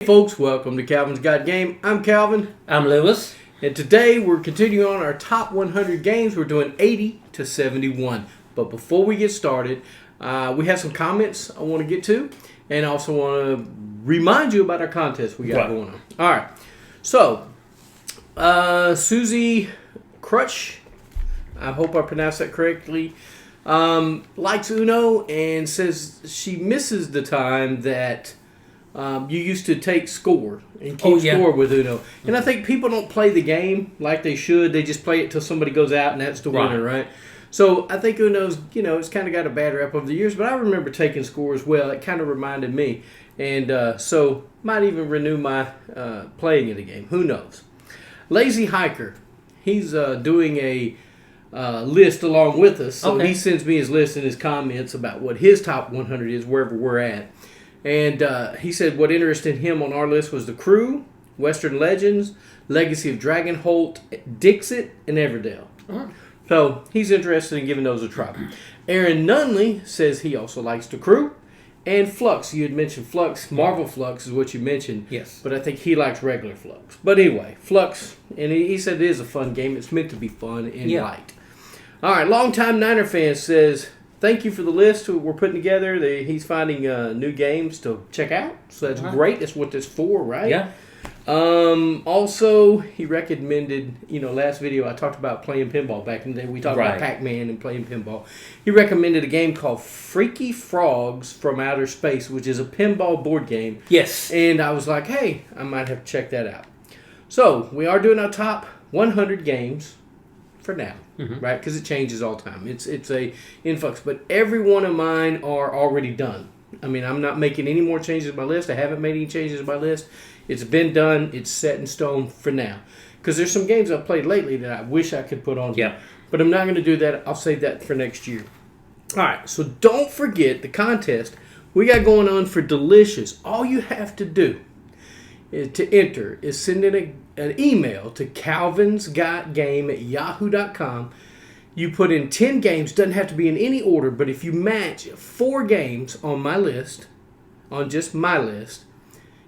Hey folks, welcome to Calvin's Got Game. I'm Calvin. I'm Lewis. And today we're continuing on our top 100 games. We're doing 80 to 71. But before we get started, we have some comments I want to get to. And I also want to remind you about our contest we got going on. All right. So, Susie Crutch, I hope I pronounced that correctly, likes Uno and says she misses the time that you used to take score and keep score with Uno. And I think people don't play the game like they should. They just play it till somebody goes out and that's the winner, right? So I think Uno's, it's kind of got a bad rep over the years. But I remember taking score as well. It kind of reminded me. And so might even renew my playing of the game. Who knows? Lazy Hiker. He's doing a list along with us. So he sends me his list and his comments about what his top 100 is wherever we're at. And he said what interested him on our list was The Crew, Western Legends, Legacy of Dragonholt, Dixit, and Everdell. So he's interested in giving those a try. Aaron Nunley says he also likes The Crew. And Flux, you had mentioned Flux. Marvel Flux is what you mentioned. Yes. But I think he likes regular Flux. But anyway, Flux, and he said it is a fun game. It's meant to be fun and light. All right, longtime Niner fan says, thank you for the list we're putting together. He's finding new games to check out. So that's great. That's what that's for, right? Yeah. Also, he recommended, last video I talked about playing pinball back in the day. We talked about Pac-Man and playing pinball. He recommended a game called Freaky Frogs from Outer Space, which is a pinball board game. Yes. And I was like, hey, I might have to check that out. So, we are doing our top 100 games for now, right? Because it changes all the time. It's a influx. But every one of mine are already done. I mean, I'm not making any more changes to my list. I haven't made any changes to my list. It's been done. It's set in stone for now. Because there's some games I've played lately that I wish I could put on. Yeah. But I'm not going to do that. I'll save that for next year. All right. So don't forget the contest we got going on for Delicious. All you have to do to enter is send in an email to calvinsgotgame@yahoo.com. You put in 10 games. Doesn't have to be in any order. But if you match 4 games on my list, on just my list,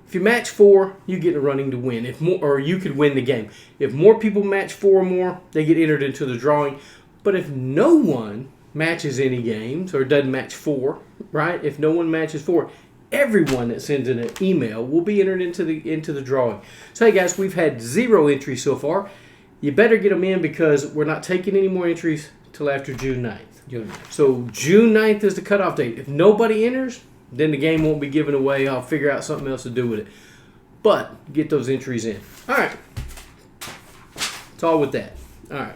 if you match 4, you get a running to win. If more, or you could win the game. If more people match 4 or more, they get entered into the drawing. But if no one matches any games or doesn't match 4, right? If no one matches 4, everyone that sends in an email will be entered into the drawing. So hey guys, we've had 0 entries so far. You better get them in because we're not taking any more entries till after June 9th. So June 9th is the cutoff date. If nobody enters, then the game won't be given away. I'll figure out something else to do with it. But get those entries in. All right. It's all with that. All right.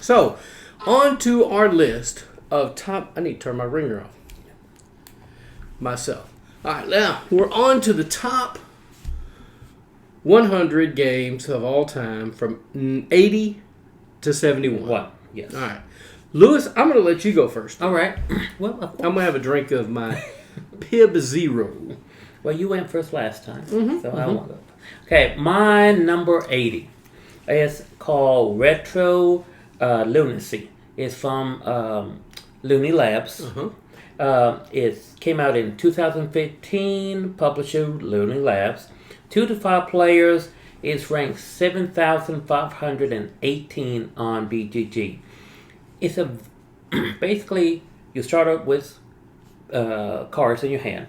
So, on to our list of top... I need to turn my ringer off. Myself. All right. Now, we're on to the top 100 games of all time from 80 to 71. What? Yes. All right. Lewis, I'm going to let you go first. All right. Well, of course. I'm going to have a drink of my Pib Zero. Well, you went first last time, so I won't go. Okay, my number 80 is called Retro Lunacy. It's from Looney Labs. It came out in 2015, publisher Looney Labs. 2 to 5 players. It's ranked 7,518 on BGG. It's basically you start up with cards in your hand.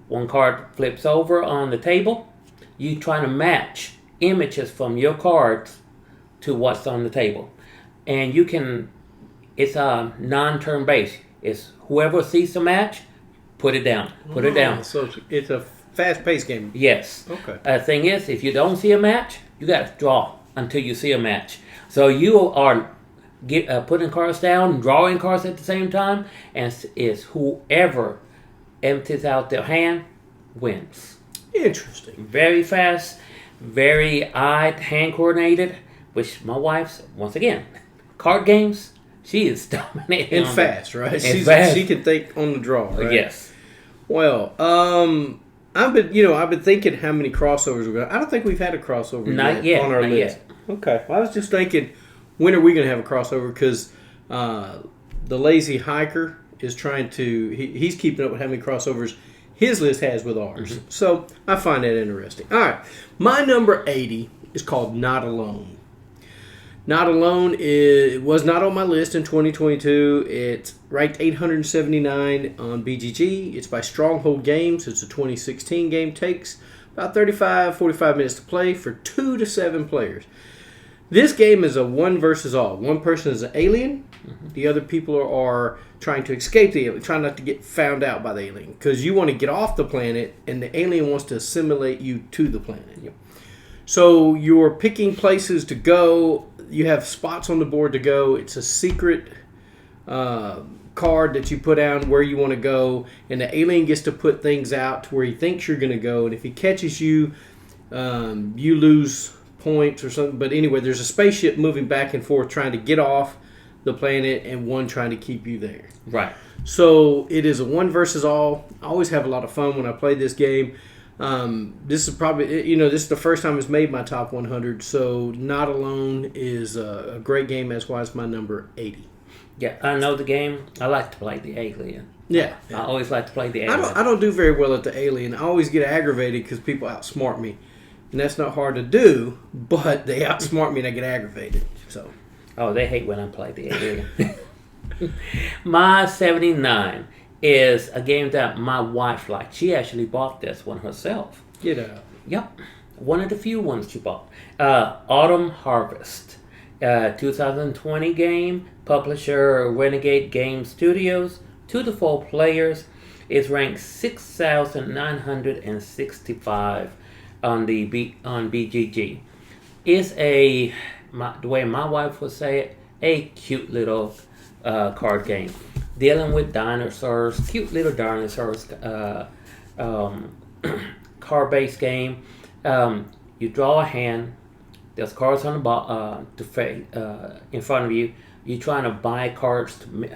One card flips over on the table. You try to match images from your cards to what's on the table, and you can. It's a non-turn based. It's whoever sees the match, put it down. Put it down. So it's a fast-paced game. Yes. Okay. Thing is, if you don't see a match, you got to draw until you see a match. So you are putting cards down, drawing cards at the same time, and it's whoever empties out their hand wins. Interesting. Very fast, very hand coordinated, which my wife's, once again, card games, she is dominating. And fast, right? Fast. She can think on the draw, right? Yes. Well, I've been thinking how many crossovers we're going to... I don't think we've had a crossover yet on our list. Okay. Well, I was just thinking, when are we going to have a crossover? Because the Lazy Hiker is trying to... He's keeping up with how many crossovers his list has with ours. So I find that interesting. All right. My number 80 is called Not Alone. Not Alone was not on my list in 2022. It's ranked 879 on BGG. It's by Stronghold Games. It's a 2016 game. Takes about 45 minutes to play for 2 to 7 players. This game is a one versus all. One person is an alien. The other people are trying to escape the alien, trying not to get found out by the alien. Because you want to get off the planet, and the alien wants to assimilate you to the planet. Yep. So you're picking places to go. You have spots on the board to go. It's a secret card that you put down where you want to go, and the alien gets to put things out to where he thinks you're going to go. And if he catches you, you lose points or something. But anyway, there's a spaceship moving back and forth trying to get off the planet, and one trying to keep you there. Right. So it is a one versus all. I always have a lot of fun when I play this game. This is probably, this is the first time it's made my top 100. So Not Alone is a great game. That's why it's my number 80. Yeah, I know the game. I like to play the alien. Yeah. I always like to play the alien. I don't do very well at the alien. I always get aggravated because people outsmart me. And that's not hard to do, but they outsmart me and I get aggravated. So. Oh, they hate when I play the alien. My 79 is a game that my wife liked. She actually bought this one herself. Get out. Yep. One of the few ones she bought. Autumn Harvest. 2020 game. Publisher Renegade Game Studios. 2 to 4 players. It's ranked 6,965 on BGG. It's the way my wife would say it, a cute little card game. Dealing with dinosaurs, cute little dinosaurs, card-based game. You draw a hand. There's cards on the in front of you. You're trying to buy cards to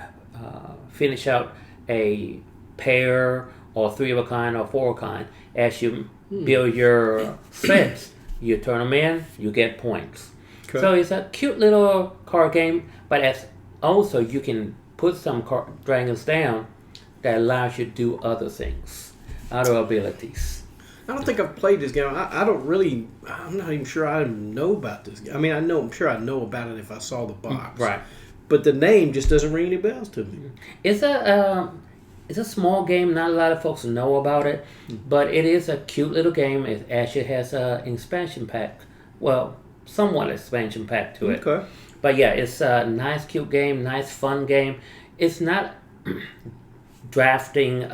finish out a pair or 3 of a kind or 4 of a kind. As you build your sets, you turn them in, you get points. Okay. So it's a cute little card game, but also you can put some dragons down that allows you to do other things, other abilities. I don't think I've played this game. I'm not even sure I know about this game. I mean, I'm sure I know about it if I saw the box. Right. But the name just doesn't ring any bells to me. It's a small game. Not a lot of folks know about it, but it is a cute little game. It actually has an expansion pack. Well, somewhat expansion pack to it. Okay. But yeah, it's a nice, cute game, nice, fun game. It's not drafting,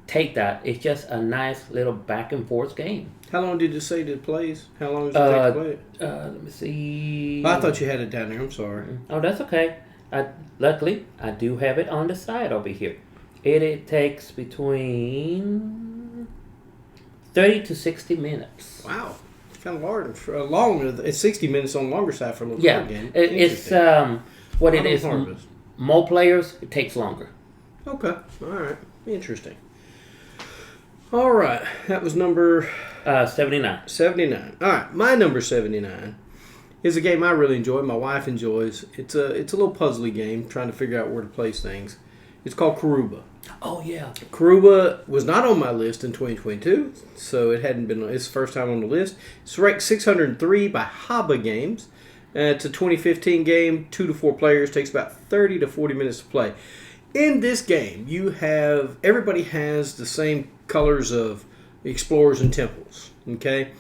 take that. It's just a nice little back and forth game. How long did you say it plays? How long does it take to play it? Let me see. I thought you had it down there. I'm sorry. Oh, that's okay. Luckily, I do have it on the side over here. It takes between 30 to 60 minutes. Wow. It's kind of long. It's 60 minutes on the longer side for a little card game. It's what it is. More players, it takes longer. Okay. All right. Interesting. All right. That was number 79. 79. All right. My number 79 is a game I really enjoy. My wife enjoys. It's a little puzzly game, trying to figure out where to place things. It's called Karuba. Oh, yeah. Karuba was not on my list in 2022, so it hadn't been. It's the first time on the list. It's ranked 603 by Haba Games. It's a 2015 game, 2 to 4 players, takes about 30 to 40 minutes to play. In this game, everybody has the same colors of explorers and temples. Okay,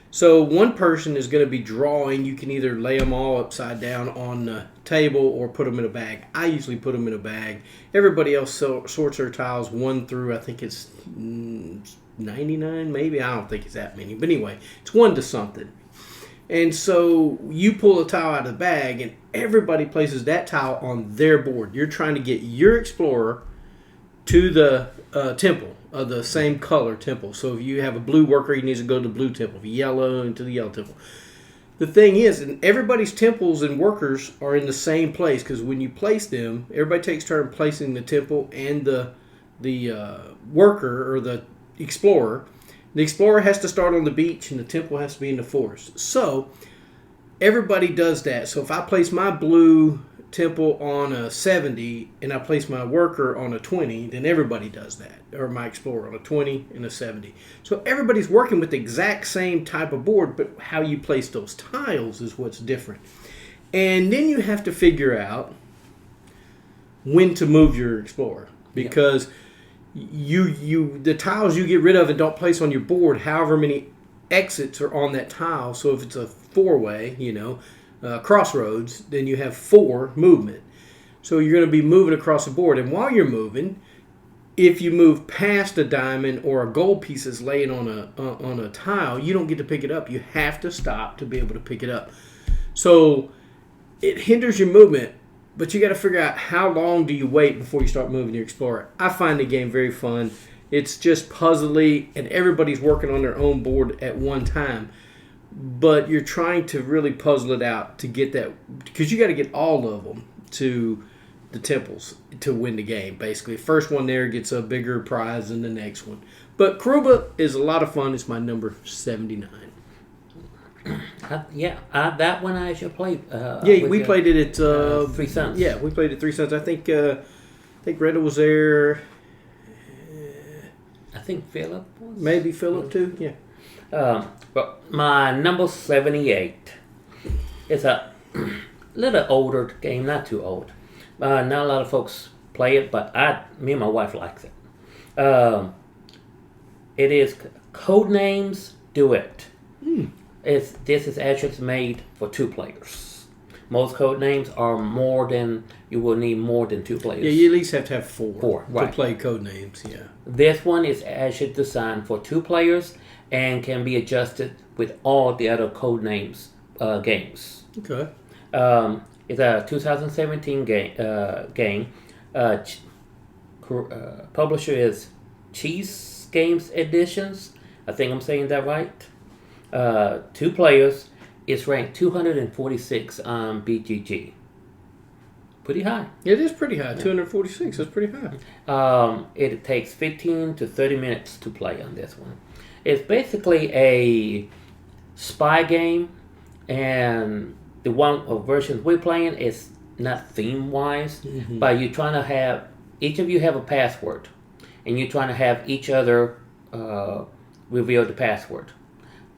so one person is going to be drawing. You can either lay them all upside down on the table or put them in a bag. I usually put them in a bag. Everybody else sorts their tiles 1 through, I think it's 99 maybe. I don't think it's that many. But anyway, it's 1 to something. And so you pull a tile out of the bag and everybody places that tile on their board. You're trying to get your explorer to the temple of the same color temple. So if you have a blue worker, he needs to go to the blue temple. If yellow, into the yellow temple. The thing is, and everybody's temples and workers are in the same place because when you place them, everybody takes turn placing the temple and the worker or the explorer. The explorer has to start on the beach and the temple has to be in the forest. So everybody does that. So if I place my blue temple on a 70 and I place my worker on a 20, then everybody does that. Or my explorer on a 20 and a 70. So everybody's working with the exact same type of board, but how you place those tiles is what's different. And then you have to figure out when to move your explorer. Because the tiles you get rid of and don't place on your board, however many exits are on that tile. So if it's a 4-way, crossroads, then you have 4 movement. So you're going to be moving across the board. And while you're moving, if you move past a diamond or a gold piece is laying on a tile, you don't get to pick it up. You have to stop to be able to pick it up. So it hinders your movement, but you got to figure out how long do you wait before you start moving your explorer. I find the game very fun. It's just puzzly, and everybody's working on their own board at one time. But you're trying to really puzzle it out to get that, because you got to get all of them to the temples to win the game, basically. First one there gets a bigger prize than the next one. But Karuba is a lot of fun. It's my number 79. That one I should play. We played it at Three Sons. Yeah, we played at Three Sons. I think Greta was there. I think Philip was. Maybe Philip too. Yeah. But my number 78 is a little older game, not too old. Not a lot of folks play it, but me and my wife likes it. It is Codenames Duet. This is actually made for 2 players. Most Codenames are you will need more than 2 players. Yeah, you at least have to have 4 right. to play Codenames. Yeah. This one is actually designed for 2 players and can be adjusted with all the other Codenames games. Okay. It's a 2017 game. Publisher is Cheese Games Editions. I think I'm saying that right. 2 players. It's ranked 246 on BGG. Pretty high. It is pretty high. 246 is pretty high. It takes 15 to 30 minutes to play on this one. It's basically a spy game, and the one version we're playing is not theme-wise, but you're trying to have, each of you have a password, and you're trying to have each other reveal the password.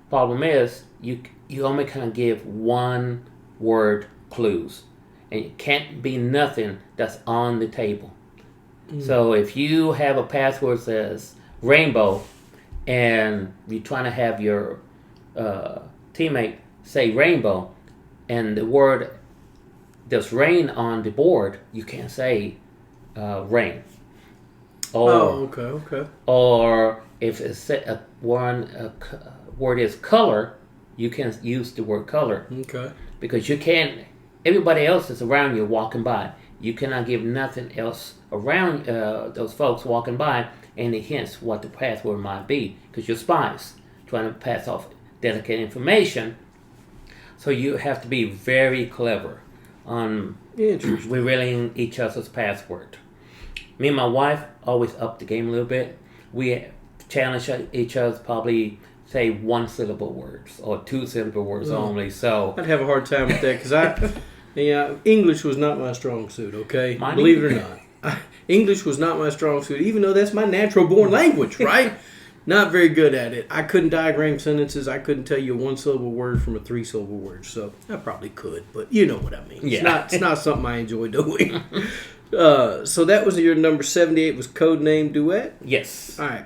Problem is, you only can give 1-word clues, and it can't be nothing that's on the table. So if you have a password that says rainbow, and you're trying to have your teammate say rainbow, and the word there's rain on the board, you can't say rain. Okay. Or if it's word is color, you can use the word color. Okay. Because you can't. Everybody else is around you walking by. You cannot give nothing else around those folks walking by any hints what the password might be, because you're spies trying to pass off delicate information. So you have to be very clever on revealing each other's password. Me and my wife always up the game a little bit. We challenge each other, probably say 1-syllable words or 2-syllable words only. So I'd have a hard time with that, because English was not my strong suit. Okay, Mine believe either. it or not, English was not my strong suit, even though that's my natural born language, right? Not very good at it. I couldn't diagram sentences. I couldn't tell you a 1-syllable word from a 3-syllable word. So I probably could, but you know what I mean. Yeah. It's not something I enjoy doing. So that was your number 78. Was Codename Duet? yes. All right.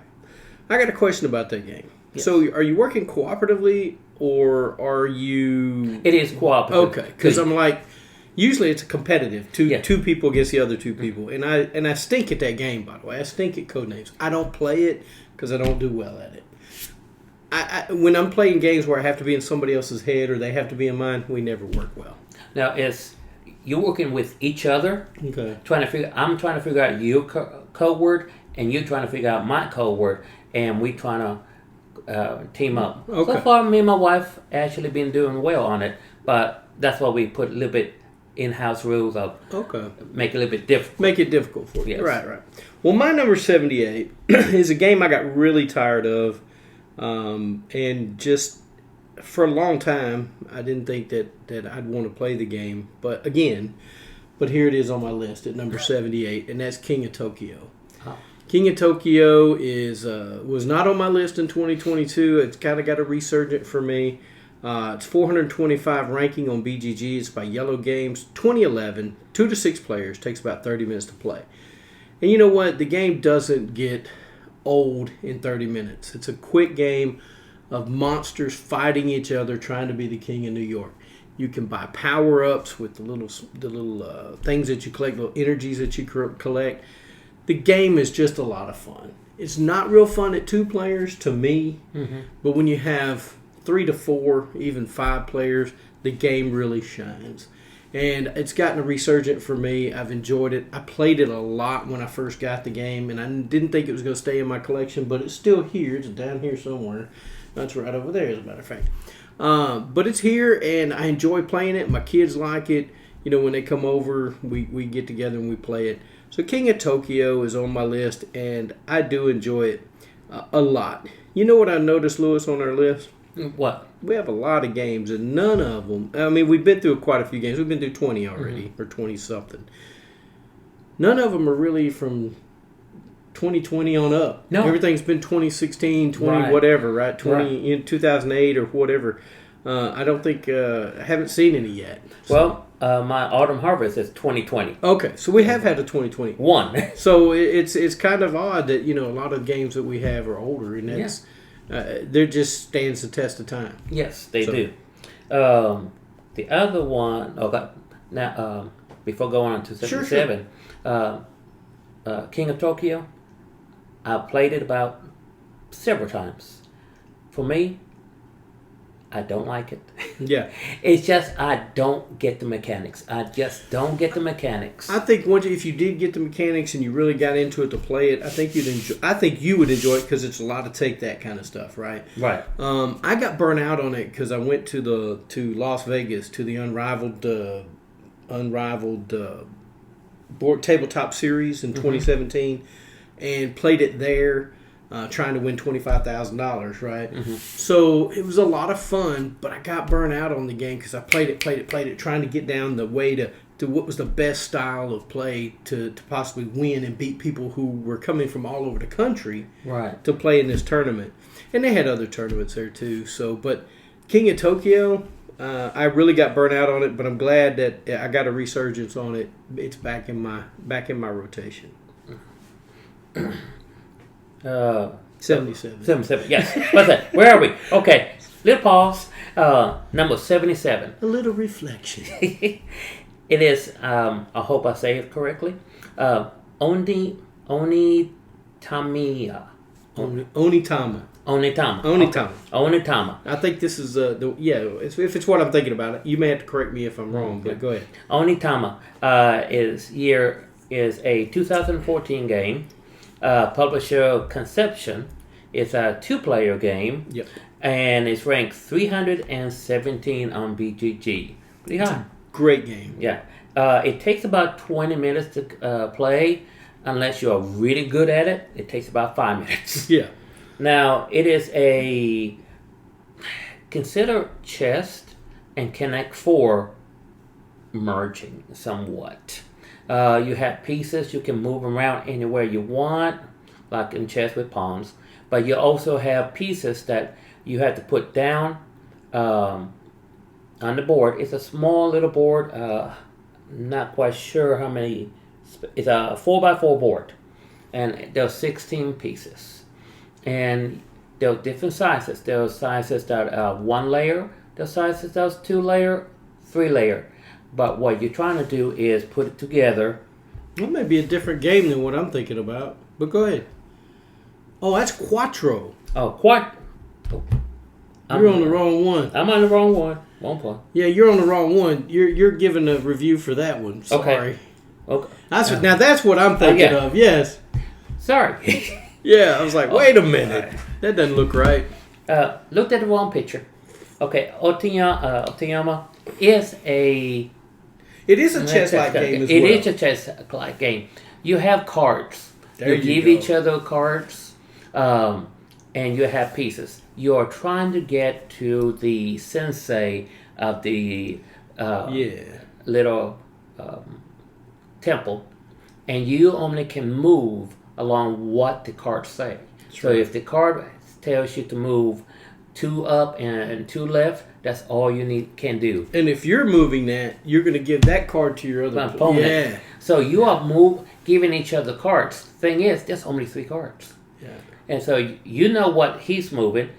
I got a question about that game. Yes. So are you working cooperatively, or are you... It is cooperative. Okay, because I'm like, usually it's competitive. Two people against the other 2 people. And I stink at that game, by the way. I stink at Codenames. I don't play it because I don't do well at it. When I'm playing games where I have to be in somebody else's head or they have to be in mine, we never work well. Now, you're working with each other. Okay. I'm trying to figure out your code word, and you're trying to figure out my code word, and we trying to team up. Okay. So far, me and my wife actually been doing well on it, but that's why we put a little bit in-house rules of make it a little bit difficult. Make it difficult for you. Yes. Right. Well, my number 78 is a game I got really tired of, and just for a long time I didn't think that I'd want to play the game. But but here it is on my list at number 78, and that's King of Tokyo. Oh. King of Tokyo was not on my list in 2022. It's kind of got a resurgent for me. It's 425 ranking on BGG. It's by Yellow Games. 2011, 2 to 6 players. Takes about 30 minutes to play. And you know what? The game doesn't get old in 30 minutes. It's a quick game of monsters fighting each other, trying to be the king of New York. You can buy power-ups with the little things that you collect, little energies that you collect. The game is just a lot of fun. It's not real fun at 2 players to me, but when you have 3 to 4, even 5 players, the game really shines. And it's gotten a resurgent for me. I've enjoyed it. I played it a lot when I first got the game, and I didn't think it was going to stay in my collection, but it's still here. It's down here somewhere. That's right over there, as a matter of fact. But it's here, and I enjoy playing it. My kids like it. You know, when they come over, we get together and we play it. So King of Tokyo is on my list, and I do enjoy it a lot. You know what I noticed, Lewis, on our list? What? We have a lot of games, and none of them... I mean, we've been through quite a few games. We've been through 20 already, or 20-something. None of them are really from 2020 on up. No. Everything's been 2016, 20 whatever, right? 20 in 2008 or whatever. I don't think... I haven't seen any yet. So. Well, my Autumn Harvest is 2020. Okay, so we have had a 2020. One. So it's kind of odd that, you know, a lot of games that we have are older, and that's... They're just stands the test of time. Yes, they do. The other one, now before going on to 77, King of Tokyo, I played it about several times. For me, I don't like it. Yeah. It's just I don't get the mechanics. I just don't get the mechanics. I think if you did get the mechanics and you really got into it to play it, I think you would enjoy it because it's a lot to take that kind of stuff, right? Right. I got burnt out on it because I went to Las Vegas to the unrivaled board tabletop series in 2017 and played it there. Trying to win $25,000, right? So it was a lot of fun, but I got burnt out on the game because I played it, trying to get down the way to what was the best style of play to possibly win and beat people who were coming from all over the country to play in this tournament. And they had other tournaments there too. So, but King of Tokyo, I really got burnt out on it, but I'm glad that I got a resurgence on it. It's back in my rotation. 77. 77, yes. What's that? Where are we? Okay, little pause. Number 77. A little reflection. It is, I hope I say it correctly, Onitama. Onitama. Onitama. I think this is if it's what I'm thinking about it. You may have to correct me if I'm wrong, but go ahead. Onitama is a 2014 game. Publisher Conception. It's a 2-player game. Yep. And it's ranked 317 on BGG. Pretty high. Great game. Yeah. It takes about 20 minutes to play. Unless you're really good at it, it takes about 5 minutes. Yeah. Now, it is consider chess and Connect 4 merging somewhat. You have pieces, you can move around anywhere you want, like in chess with pawns. But you also have pieces that you have to put down on the board. It's a small little board, not quite sure how many. It's a 4x4 board, and there are 16 pieces. And there are different sizes. There are sizes that are 1 layer, there are sizes that are 2 layer, 3 layer. But what you're trying to do is put it together. That may be a different game than what I'm thinking about. But go ahead. Oh, that's Quattro. Oh, You're on the wrong one. I'm on the wrong one. Wrong point. Yeah, you're on the wrong one. You're giving a review for that one. Sorry. Okay. Now that's what I'm thinking of. Yes. Sorry. Yeah, I was like, wait a minute. Right. That doesn't look right. Looked at the wrong picture. Okay, Oteyama is a... It is a chess-like game as well. It is a chess-like game. You have cards. You give each other cards, and you have pieces. You are trying to get to the sensei of the little temple, and you only can move along what the cards say. So right. if the card tells you to move 2 up and 2 left, that's all you can do. And if you're moving that, you're going to give that card to your other opponent. Yeah. So you are giving each other cards. Thing is, there's only 3 cards. Yeah. And so you know what he's moving,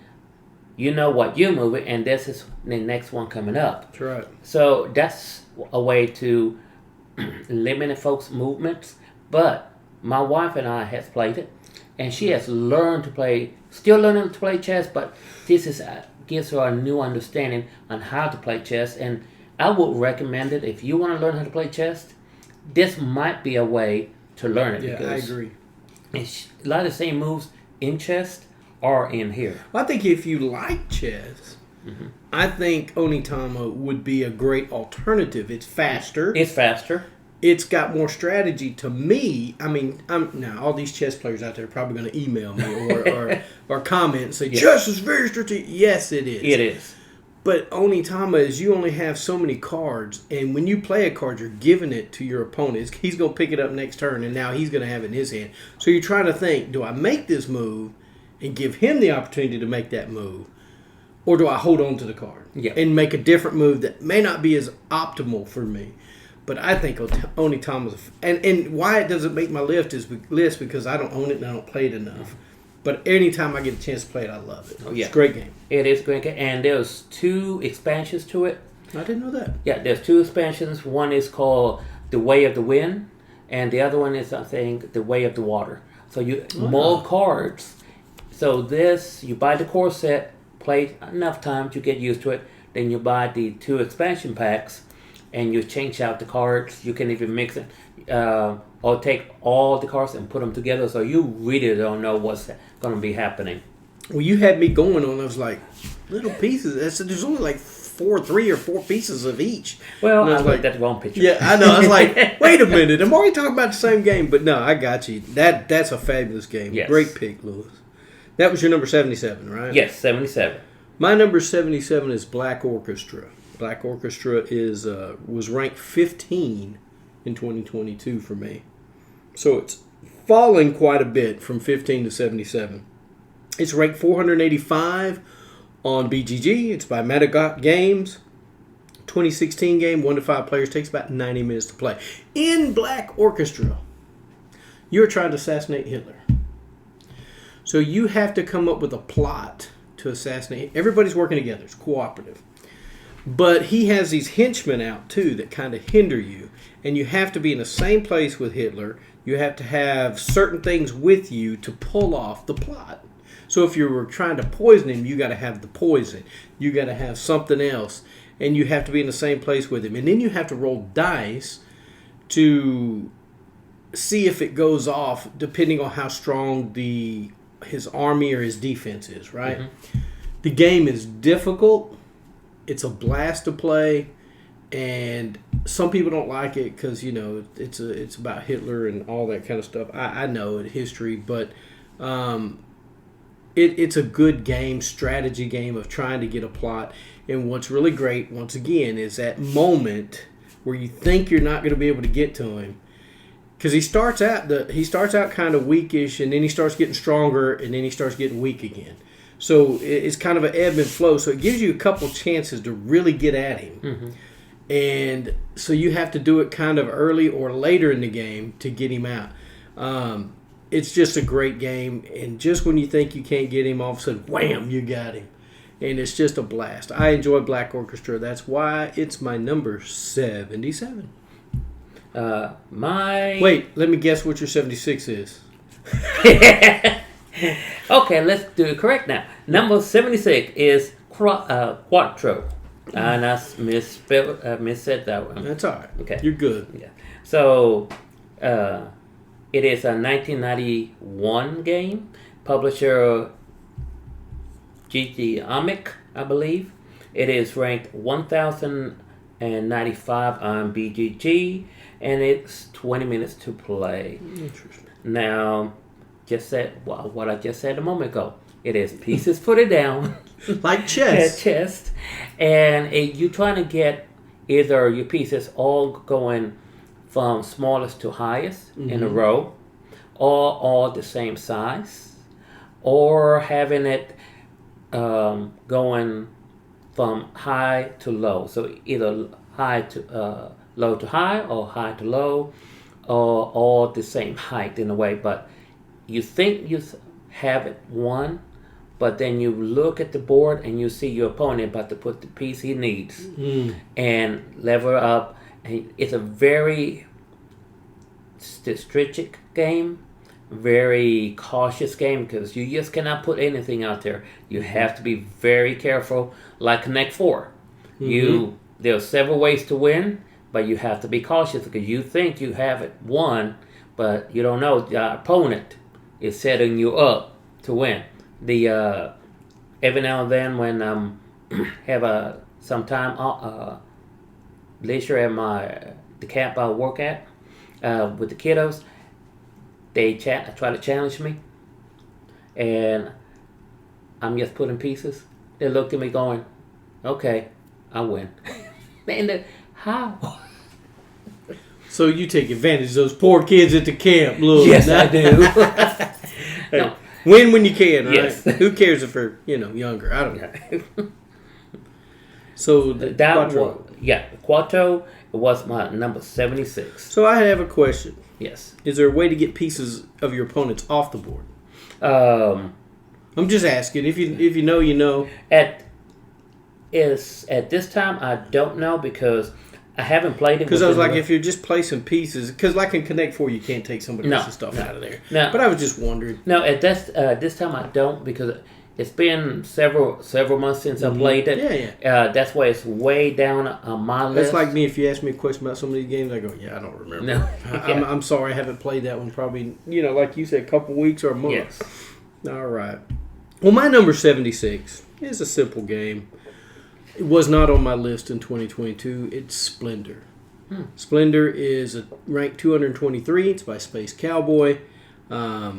you know what you're moving, and this is the next one coming up. That's right. So that's a way to limit folks' movements. But my wife and I has played it, and she has learned to play, still learning to play chess, but this is gives her a new understanding on how to play chess. And I would recommend it if you want to learn how to play chess. This might be a way to learn it. Yeah, I agree. It's a lot of the same moves in chess are in here. Well, I think if you like chess, I think Onitama would be a great alternative. It's faster. It's got more strategy to me. I mean, now all these chess players out there are probably going to email me or comment and say, chess is very strategic. Yes, it is. It is. But Onitama is you only have so many cards, and when you play a card, you're giving it to your opponent. He's going to pick it up next turn, and now he's going to have it in his hand. So you're trying to think, do I make this move and give him the opportunity to make that move, or do I hold on to the card and make a different move that may not be as optimal for me? But I think Onitama's and why it doesn't make my list because I don't own it and I don't play it enough. But anytime I get a chance to play it, I love it. It's a great game. It is a great game. And there's 2 expansions to it. I didn't know that. Yeah, there's 2 expansions. One is called The Way of the Wind, and the other one is, I think, The Way of the Water. So you more cards. So this, you buy the core set, play enough time to get used to it. Then you buy the 2 expansion packs, and you change out the cards. You can even mix it. Or take all the cards and put them together, so you really don't know what's going to be happening. Well, you had me going on. I was like, little pieces. There's only like 3 or 4 pieces of each. Well, I looked at the wrong picture. Yeah, I know. I was like, wait a minute. I'm already talking about the same game. But no, I got you. That's a fabulous game. Yes. Great pick, Lewis. That was your number 77, right? Yes, 77. My number 77 is Black Orchestra. Black Orchestra was ranked 15 in 2022 for me. So it's fallen quite a bit from 15 to 77. It's ranked 485 on BGG. It's by Meta Games. 2016 game, 1 to 5 players, takes about 90 minutes to play. In Black Orchestra, you're trying to assassinate Hitler. So you have to come up with a plot to assassinate. Everybody's working together. It's cooperative. But he has these henchmen out, too, that kind of hinder you. And you have to be in the same place with Hitler. You have to have certain things with you to pull off the plot. So if you were trying to poison him, you got to have the poison. You got to have something else. And you have to be in the same place with him. And then you have to roll dice to see if it goes off, depending on how strong his army or his defense is, right? Mm-hmm. The game is difficult. It's a blast to play. And some people don't like it because, it's about Hitler and all that kind of stuff. I know it, history, but it's a good game, strategy game of trying to get a plot. And what's really great, once again, is that moment where you think you're not going to be able to get to him. Because he starts out kind of weakish, and then he starts getting stronger, and then he starts getting weak again. So it's kind of an ebb and flow. So it gives you a couple chances to really get at him. Mm-hmm. And so you have to do it kind of early or later in the game to get him out. It's just a great game. And just when you think you can't get him, all of a sudden, wham, you got him. And it's just a blast. I enjoy Black Orchestra. That's why it's my number 77. Wait, let me guess what your 76 is. Okay, let's do it correct now. Number 76 is Quattro. And I missaid that one. That's all right. Okay. You're good. Yeah. So, it is a 1991 game. Publisher CGG, I believe. It is ranked 1,095 on BGG, and it's 20 minutes to play. Interesting. Now, what I just said a moment ago. It is pieces put it down. Like chess. And you're trying to get either your pieces all going from smallest to highest in a row, or all the same size, or having it going from high to low. So either high to low to high, or high to low, or all the same height in a way. But you think you have it won, but then you look at the board and you see your opponent about to put the piece he needs and lever up. And it's a very strategic game, very cautious game, because you just cannot put anything out there. You have to be very careful. Like Connect 4, there are several ways to win, but you have to be cautious because you think you have it won, but you don't know the opponent is setting you up to win. Every now and then when have some time leisure at the camp I work at with the kiddos, they try to challenge me, and I'm just putting pieces. They look at me going, "Okay, I win." And how? So you take advantage of those poor kids at the camp, look. Yes, I do. Hey, No. win when you can, right? Yes. Who cares if they're younger? I don't know. So the Quattro. The Quattro was my number 76. So I have a question. Yes. Is there a way to get pieces of your opponents off the board? I'm just asking. If you know, you know. At this time, I don't know because I haven't played it. Because I was like, if you're just placing pieces, because like in Connect 4, you can't take somebody else's stuff out of there. No. But I was just wondering. No, at this time I don't, because it's been several months since I played it. Yeah. That's why it's way down on my list. That's like me. If you ask me a question about some of these games, I go, yeah, I don't remember. No. I'm sorry, I haven't played that one probably, like you said, a couple weeks or a month. Yes. All right. Well, my number 76 is a simple game. It was not on my list in 2022. It's Splendor. Splendor is ranked 223. It's by Space Cowboy. It's a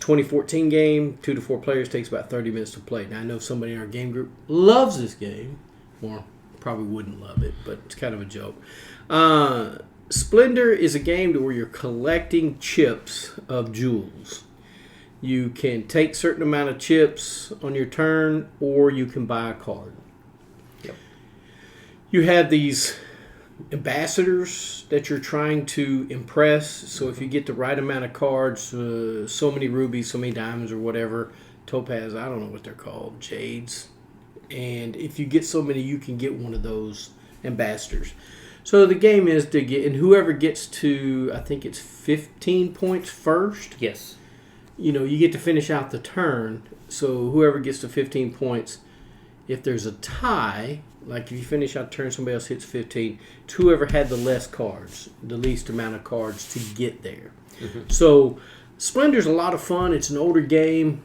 2014 game. 2 to 4 players. Takes about 30 minutes to play. Now, I know somebody in our game group loves this game. Or probably wouldn't love it, but it's kind of a joke. Splendor is a game where you're collecting chips of jewels. You can take certain amount of chips on your turn, or you can buy a card. Yep. You have these ambassadors that you're trying to impress. So if you get the right amount of cards, so many rubies, so many diamonds, or whatever, topaz, I don't know what they're called, jades. And if you get so many, you can get one of those ambassadors. So the game is to get, and whoever gets to, I think it's 15 points first. Yes. You get to finish out the turn. So whoever gets to 15 points, if there's a tie, like if you finish out the turn, somebody else hits 15, it's whoever had the less cards, the least amount of cards to get there. So Splendor's a lot of fun. It's an older game.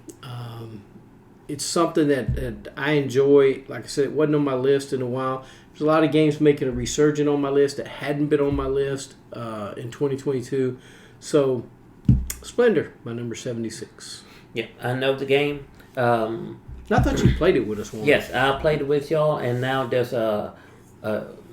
It's something that I enjoy. Like I said, it wasn't on my list in a while. There's a lot of games making a resurgence on my list that hadn't been on my list in 2022. So Splendor, my number 76. Yeah, I know the game. I thought you played it with us once. Yes, I played it with y'all, and now there's a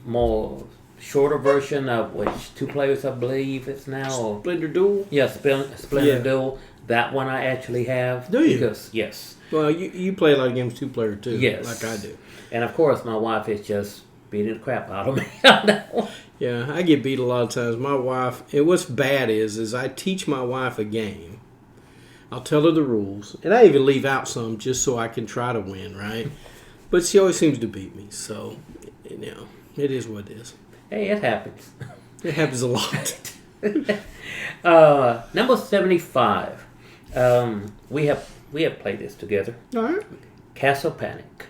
more shorter version of which 2 players, I believe it's now. Splendor Duel? Yeah, Splendor Duel. That one I actually have. Do you? Because, yes. Well, you play a lot of games 2-player too. Yes. Like I do. And of course, my wife is just beating the crap out of me on that one. Yeah, I get beat a lot of times. My wife, and what's bad is I teach my wife a game. I'll tell her the rules, and I even leave out some just so I can try to win, right? But she always seems to beat me, so, it is what it is. Hey, it happens. It happens a lot. Number 75. We have played this together. All right. Castle Panic.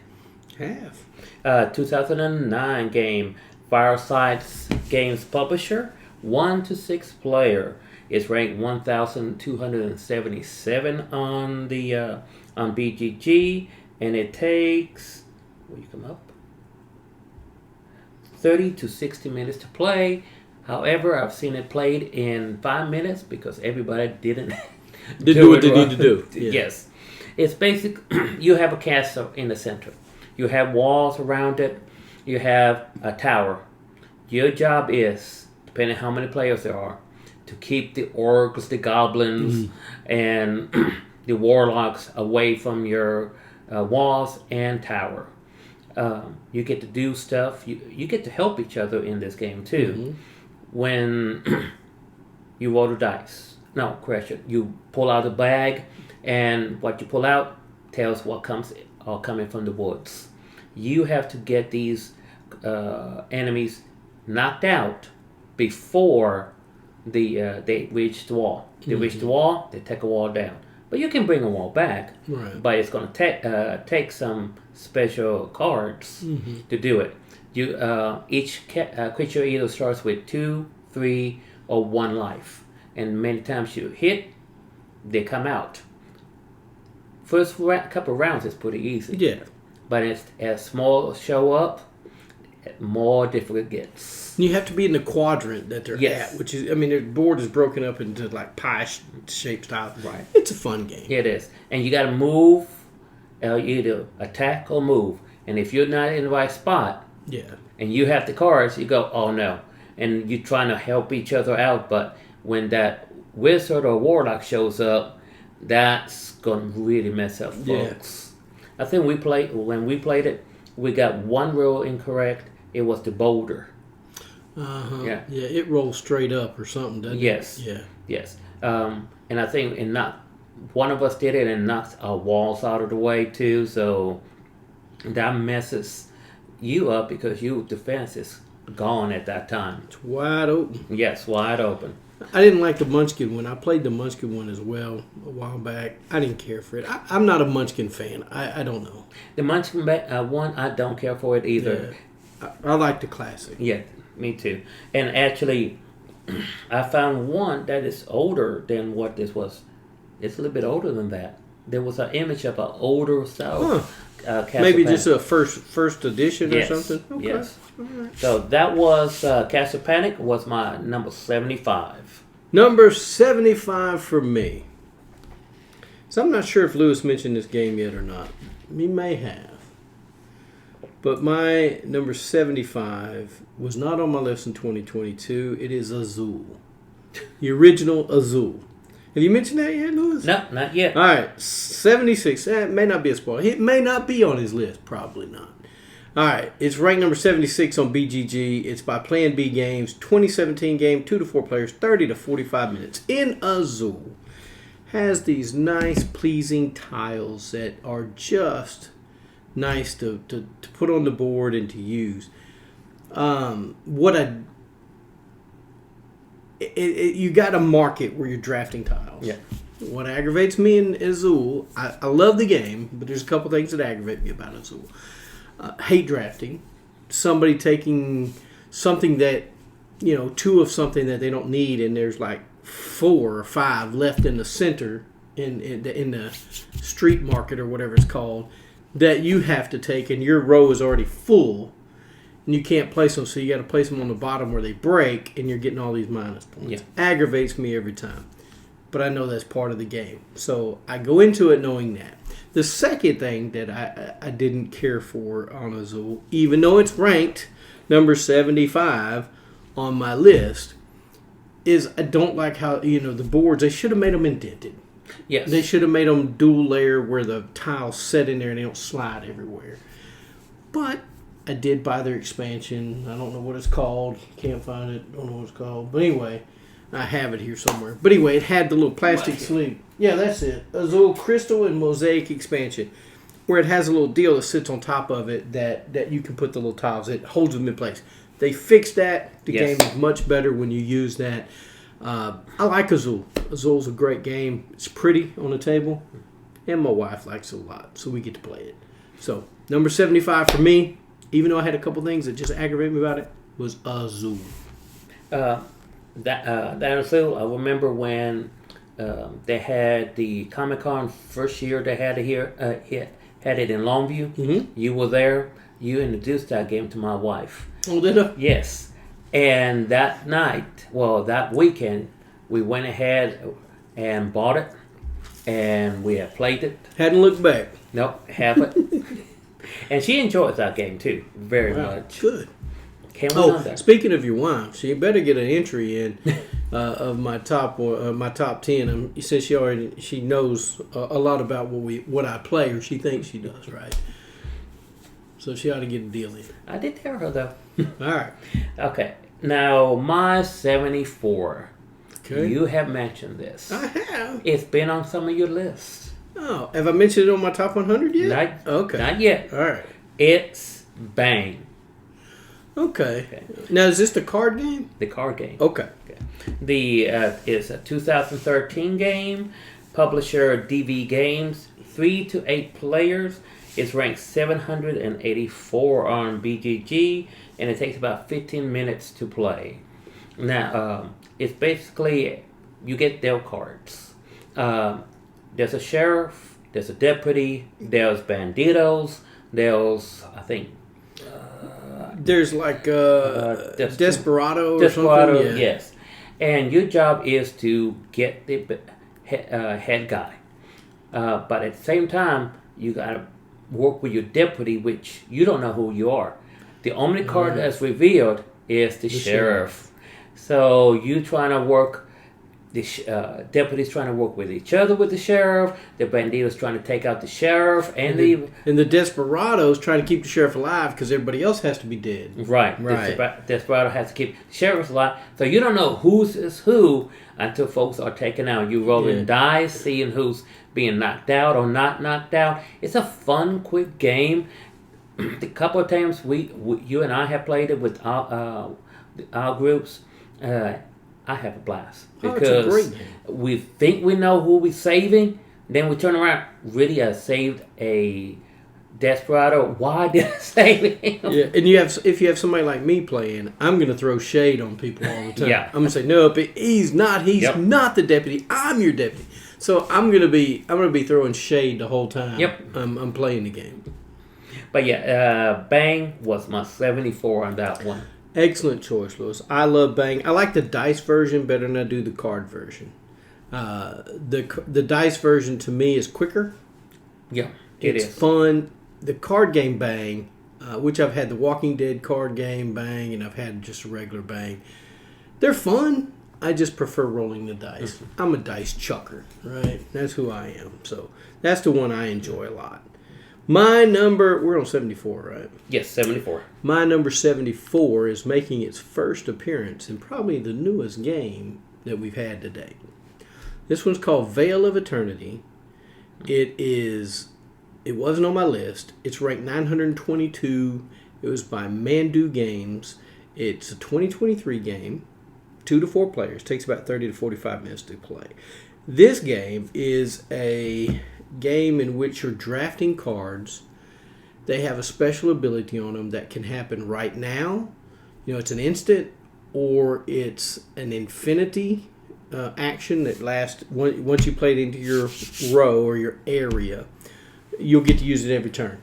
Have. 2009 game. Fireside Games publisher. 1 to 6 player. It's ranked 1,277 on the on BGG, and it takes 30 to 60 minutes to play. However, I've seen it played in 5 minutes because everybody didn't do what they need to do. Yeah. Yes, it's basic. You have a castle in the center. You have walls around it. You have a tower. Your job is to depending how many players there are, to keep the orcs, the goblins, and the warlocks away from your walls and tower. You get to do stuff. You get to help each other in this game too. When you roll the dice. No, correction. You pull out a bag, and what you pull out tells what comes all coming from the woods. You have to get these enemies knocked out before they reach the wall. They reach the wall, they take a wall down. But you can bring a wall back. Right. But it's going to take some special cards to do it. You each creature either starts with 2, 3, or 1 life, and many times you hit, they come out. First couple of rounds is pretty easy. Yeah. But as more show up, more difficult it gets. You have to be in the quadrant that they're Yes. at, which is, I mean, their board is broken up into like pie-shaped style. Right. It's a fun game. It is. And you got to move, either attack or move. And if you're not in the right spot, Yeah. and you have the cards, you go, oh no. And you're trying to help each other out, but when that wizard or warlock shows up, that's going to really mess up folks. I think when we played it, we got one rule incorrect. It was the boulder. Uh-huh. Yeah. Yeah, it rolls straight up or something, doesn't Yes. it? Yeah. Yes. And I think one of us did it and knocked our walls out of the way too, so that messes you up because your defense is gone at that time. It's wide open. Yes, wide open. I didn't like the Munchkin one. I played the Munchkin one as well a while back. I didn't care for it. I'm not a Munchkin fan. I don't know. The Munchkin one, I don't care for it either. Yeah. I like the classic. Yeah, me too. And actually, I found one that is older than what this was. It's a little bit older than that. There was an image of an older style. Maybe just a first edition yes. or something? Okay. Yes. Right. So that was Castle Panic was my number 75. Number 75 for me. So I'm not sure if Lewis mentioned this game yet or not. He may have. But my number 75 was not on my list in 2022. It is Azul. The original Azul. Have you mentioned that yet, Lewis? No, not yet. All right, 76. It may not be a spoiler. It may not be on his list. Probably not. All right, it's ranked number 76 on BGG. It's by Plan B Games. 2017 game, 2 to 4 players, 30 to 45 minutes. In Azul, has these nice, pleasing tiles that are just nice to put on the board and to use. You got to market where you're drafting tiles. Yeah. What aggravates me in Azul, I love the game, but there's a couple things that aggravate me about Azul. Hate drafting. Somebody taking something that, 2 of something that they don't need, and there's like 4 or 5 left in the center in the street market or whatever it's called that you have to take, and your row is already full, and you can't place them, so you got to place them on the bottom where they break, and you're getting all these minus points. Yeah. Aggravates me every time. But I know that's part of the game. So I go into it knowing that. The second thing that I didn't care for on Azul, even though it's ranked number 75 on my list, is I don't like how, the boards, they should have made them indented. Yes. They should have made them dual layer where the tiles set in there and they don't slide everywhere. But I did buy their expansion. I don't know what it's called. Can't find it. Don't know what it's called. But anyway, I have it here somewhere. But anyway, it had the little plastic sleeve. Yeah, that's it. Azul Crystal and Mosaic expansion, where it has a little deal that sits on top of it that you can put the little tiles. It holds them in place. They fixed that. The Yes. game is much better when you use that. I like Azul. Azul's a great game. It's pretty on the table, and my wife likes it a lot, so we get to play it. So, number 75 for me, even though I had a couple things that just aggravated me about it, was Azul. That Azul, I remember when they had the Comic-Con first year they had it here, had it in Longview. Mm-hmm. You were there. You introduced that game to my wife. Oh, did I? Yes. And that that weekend, we went ahead and bought it, and we have played it. Hadn't looked back. Nope, haven't. And she enjoys that game too, very Wow, much. good. Can't win on Oh, that. speaking of your wife, she better get an entry in of my top 10. You said she knows a lot about what I play, or she thinks she does, right? So she ought to get a deal in. I did tell her though. All right. Okay. Now my 74. Okay. You have mentioned this. I have. It's been on some of your lists. Oh, have I mentioned it on my top 100 yet? Not yet. All right. It's Bang. Okay. Now, is this the card game? The card game. Okay. It's a 2013 game. Publisher DV Games. 3 to 8 players. It's ranked 784 on BGG, and it takes about 15 minutes to play. Now, it's basically you get dealt cards. There's a sheriff. There's a deputy. There's banditos. There's There's like Desperado or Desperado, something. Yeah. yes. And your job is to get the head guy. But at the same time, you got to work with your deputy, which you don't know who you are. The only card that's revealed is the sheriff. So you trying to work. The deputies trying to work with each other with the sheriff. The banditos trying to take out the sheriff, and the Desperados trying to keep the sheriff alive because everybody else has to be dead. Right. Desperado has to keep the sheriff alive. So you don't know who's is who until folks are taken out. You rolling dice, seeing who's being knocked out or not knocked out. It's a fun, quick game. The couple of times you and I have played it with our groups. I have a blast because we think we know who we're saving, then we turn around. Really, I saved a Desperado. Why did I save him? Yeah, and if you have somebody like me playing, I'm going to throw shade on people all the time. Yeah. I'm going to say, no, but he's not. He's not the deputy. I'm your deputy. So I'm going to be throwing shade the whole time. Yep. I'm playing the game. But yeah, Bang was my 74 on that one. Excellent choice, Lewis. I love Bang. I like the dice version better than I do the card version. The dice version to me is quicker. Yeah, it's fun. The card game Bang, which I've had the Walking Dead card game Bang, and I've had just a regular Bang. They're fun. I just prefer rolling the dice. Mm-hmm. I'm a dice chucker, right? That's who I am. So that's the one I enjoy a lot. My number, we're on 74, right? Yes, 74. My number 74 is making its first appearance in probably the newest game that we've had to date. This one's called Veil of Eternity. It wasn't on my list. It's ranked 922. It was by Mandu Games. It's a 2023 game, 2 to 4 players. Takes about 30 to 45 minutes to play. This game is a game in which you're drafting cards. They have a special ability on them that can happen right now. It's an instant, or it's an infinity action that lasts once you play it into your row or your area. You'll get to use it every turn.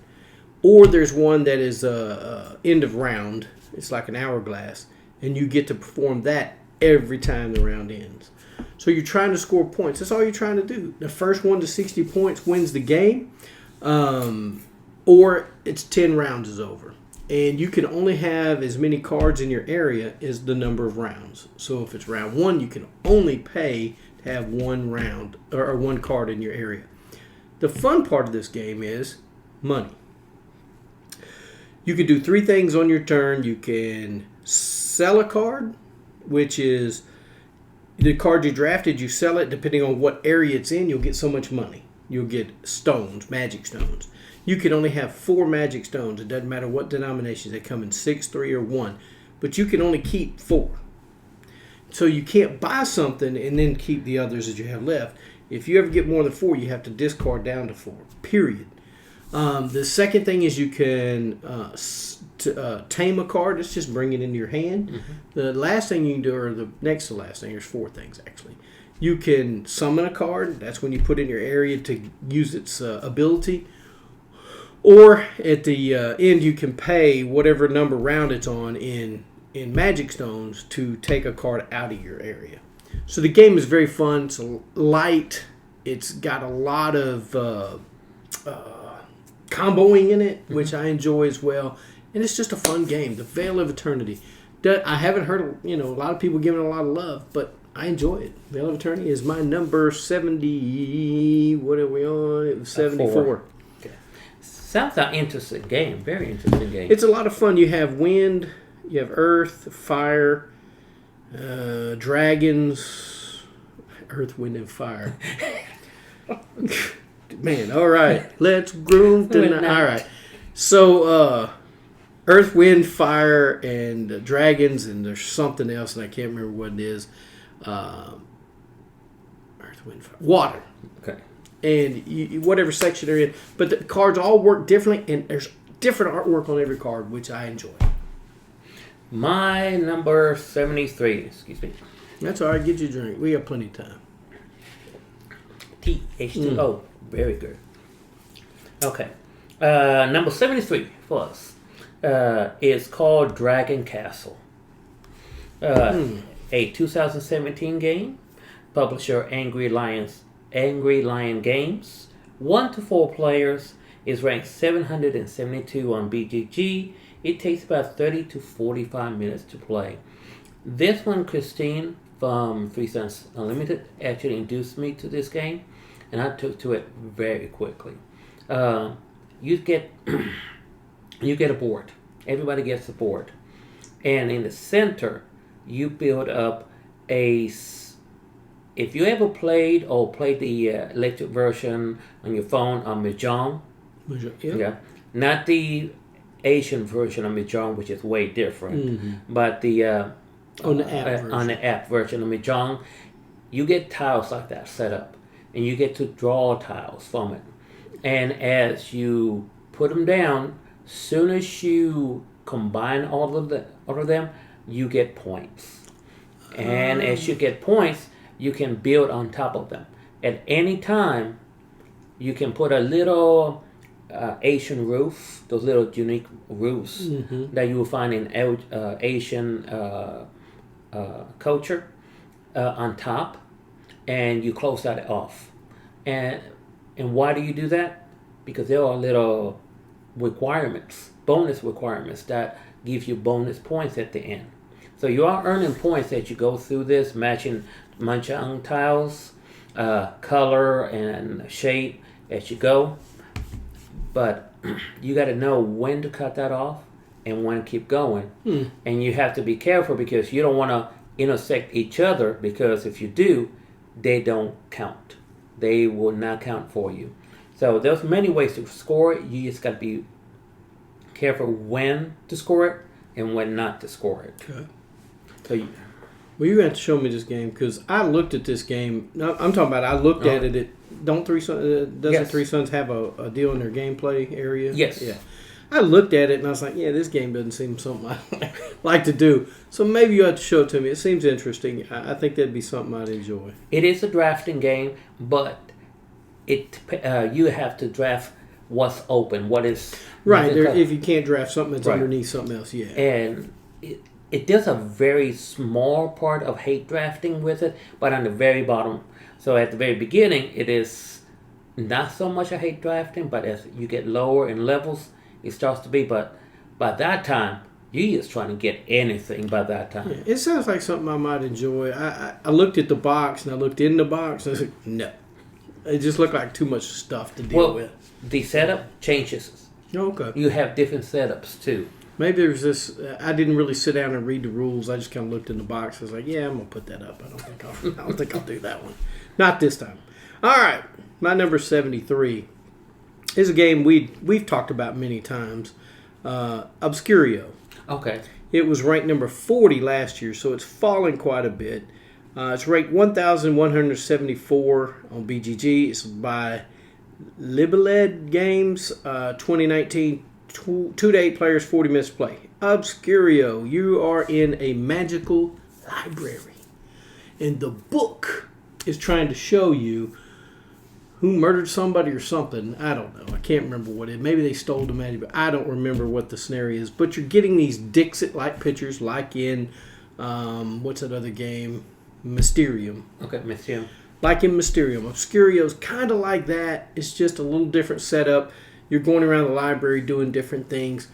Or there's one that is end of round. It's like an hourglass, and you get to perform that every time the round ends. So you're trying to score points. That's all you're trying to do. The first one to 60 points wins the game, or it's 10 rounds is over. And you can only have as many cards in your area as the number of rounds. So if it's round 1, you can only pay to have one round or one card in your area. The fun part of this game is money. You can do 3 things on your turn. You can sell a card, which is the card you drafted, you sell it. Depending on what area it's in, you'll get so much money. You'll get stones, magic stones. You can only have 4 magic stones. It doesn't matter what denominations. They come in 6, 3, or 1. But you can only keep 4. So you can't buy something and then keep the others that you have left. If you ever get more than 4, you have to discard down to 4, period. The second thing is you can tame a card. Let's just bring it into your hand. Mm-hmm. The last thing you can do, or the next to last thing, there's 4 things actually. You can summon a card. That's when you put it in your area to use its ability. Or at the end, you can pay whatever number round it's on in magic stones to take a card out of your area. So the game is very fun. It's light. It's got a lot of comboing in it, which I enjoy as well. and it's just a fun game. The Veil of Eternity. I haven't heard a lot of people giving it a lot of love, but I enjoy it. Veil of Eternity is my number 70. What are we on? It was 74. Okay. Sounds like an interesting game. Very interesting game. It's a lot of fun. You have wind, you have earth, fire, dragons, earth, wind, and fire. Man, all right. Let's groove tonight. All right. So, earth, wind, fire, and dragons, and there's something else, and I can't remember what it is. Earth, wind, fire, water. Okay. And whatever section they're in. But the cards all work differently, and there's different artwork on every card, which I enjoy. My number 73. Excuse me. That's all right. Get you a drink. We have plenty of time. TH2O. Very good. Okay. Number 73 for us is called Dragon Castle. A 2017 game. Publisher Angry Lion Games. 1 to 4 players. Is ranked 772 on BGG. It takes about 30 to 45 minutes to play. This one, Christine from 3 Cents Unlimited actually introduced me to this game, and I took to it very quickly. You get a board. Everybody gets a board, and in the center, you build up If you ever played the electric version on your phone on Mahjong, yeah, not the Asian version of Mahjong, which is way different, but the on the app version of Mahjong, you get tiles like that set up, and you get to draw tiles from it. And as you put them down, soon as you combine all of them, you get points. And as you get points, you can build on top of them. At any time, you can put a little Asian roof, those little unique roofs that you will find in Asian culture on top, and you close that off. And why do you do that? Because there are little bonus requirements that give you bonus points at the end. So you are earning points as you go through this, matching Mahjong tiles, color and shape as you go. But you got to know when to cut that off and when to keep going. And you have to be careful because you don't want to intersect each other, because if you do, they don't count. They will not count for you. So there's many ways to score it. You just got to be careful when to score it and when not to score it. Okay. So well, you're going to have to show me this game, because I looked at this game. No, I'm talking about I looked at it. Doesn't Three Sons have a deal in their gameplay area? Yes. Yeah. I looked at it and I was like, yeah, this game doesn't seem something I like to do. So maybe you have to show it to me. It seems interesting. I think that'd be something I'd enjoy. It is a drafting game, but you have to draft what's open, what is right. If you can't draft something that's underneath something else, yeah. And it does a very small part of hate drafting with it, but on the very bottom. So at the very beginning, it is not so much a hate drafting, but as you get lower in levels, it starts to be. But by that time, you're just trying to get anything by that time. Yeah, it sounds like something I might enjoy. I looked at the box, and I looked in the box, and I was like, no. It just looked like too much stuff to deal with. The setup changes. Okay. You have different setups, too. Maybe there's this. I didn't really sit down and read the rules. I just kind of looked in the box. I was like, "Yeah, I'm gonna put that up." I don't think I'll do that one. Not this time. All right, my number 73 is a game we've talked about many times. Obscurio. Okay. It was ranked number 40 last year, so it's fallen quite a bit. It's ranked 1,174 on BGG. It's by Libeled Games, 2019. 2 to 8 players, 40 minutes to play. Obscurio, you are in a magical library, and the book is trying to show you who murdered somebody or something. I don't know. I can't remember what it. Maybe they stole the magic, but I don't remember what the scenario is. But you're getting these Dixit-like pictures, like in what's that other game? Mysterium. Okay, Mysterium. Like in Mysterium, Obscurio's kind of like that. It's just a little different setup. You're going around the library doing different things.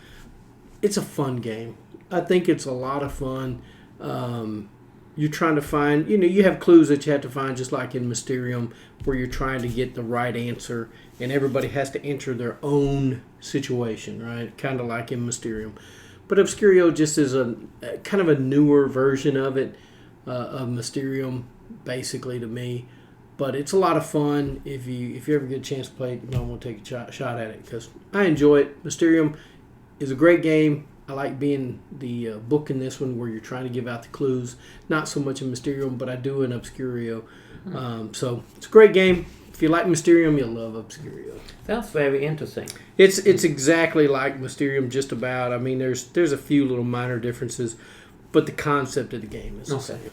it's a fun game. I think it's a lot of fun. You're trying to find, you have clues that you have to find, just like in Mysterium, where you're trying to get the right answer, and everybody has to enter their own situation, right? Kind of like in Mysterium. But Obscurio just is a kind of a newer version of it, of Mysterium, basically, to me. But it's a lot of fun. If you ever get a chance to play it, I'm going to take a shot at it, because I enjoy it. Mysterium is a great game. I like being the book in this one, where you're trying to give out the clues. Not so much in Mysterium, but I do in Obscurio. So it's a great game. If you like Mysterium, you'll love Obscurio. Sounds very interesting. It's exactly like Mysterium, just about. I mean, there's a few little minor differences, but the concept of the game is the same.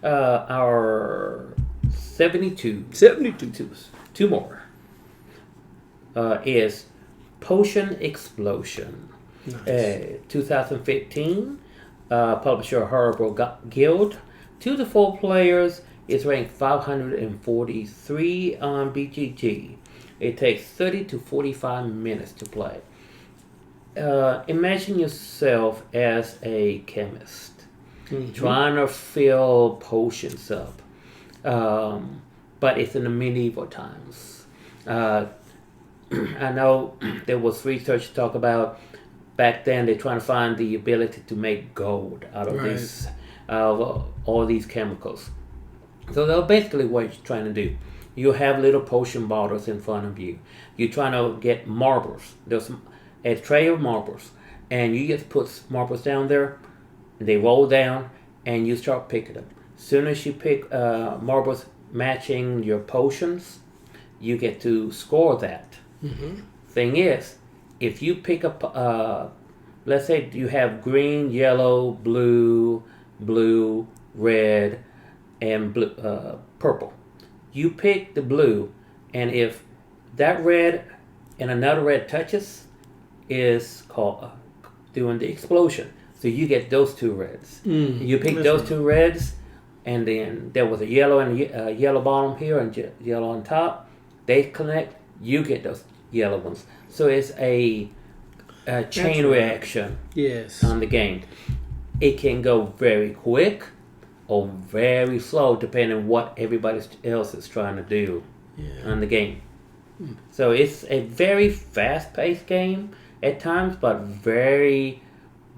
Our 72. 72. Two more. Is Potion Explosion. Nice. 2015. Publisher Horrible Guild. 2 to 4 players. It's ranked 543 on BGG. It takes 30 to 45 minutes to play. Imagine yourself as a chemist, trying to fill potions up. But it's in the medieval times. I know there was research to talk about back then. They're trying to find the ability to make gold out of this, all these chemicals. So that's basically what you're trying to do. You have little potion bottles in front of you. You're trying to get marbles. There's a tray of marbles, and you just put marbles down there. They roll down, and you start picking them. As soon as you pick marbles matching your potions, you get to score that. Thing is, if you pick up, let's say you have green, yellow, blue, red, and purple. You pick the blue, and if that red and another red touches, is called doing the explosion. So you get those 2 reds. You pick those 2 reds, and then there was a yellow and a yellow bottom here and yellow on top. They connect. You get those yellow ones. So it's a chain reaction. Yes. On the game. It can go very quick or very slow, depending on what everybody else is trying to do on the game. So it's a very fast-paced game at times, but very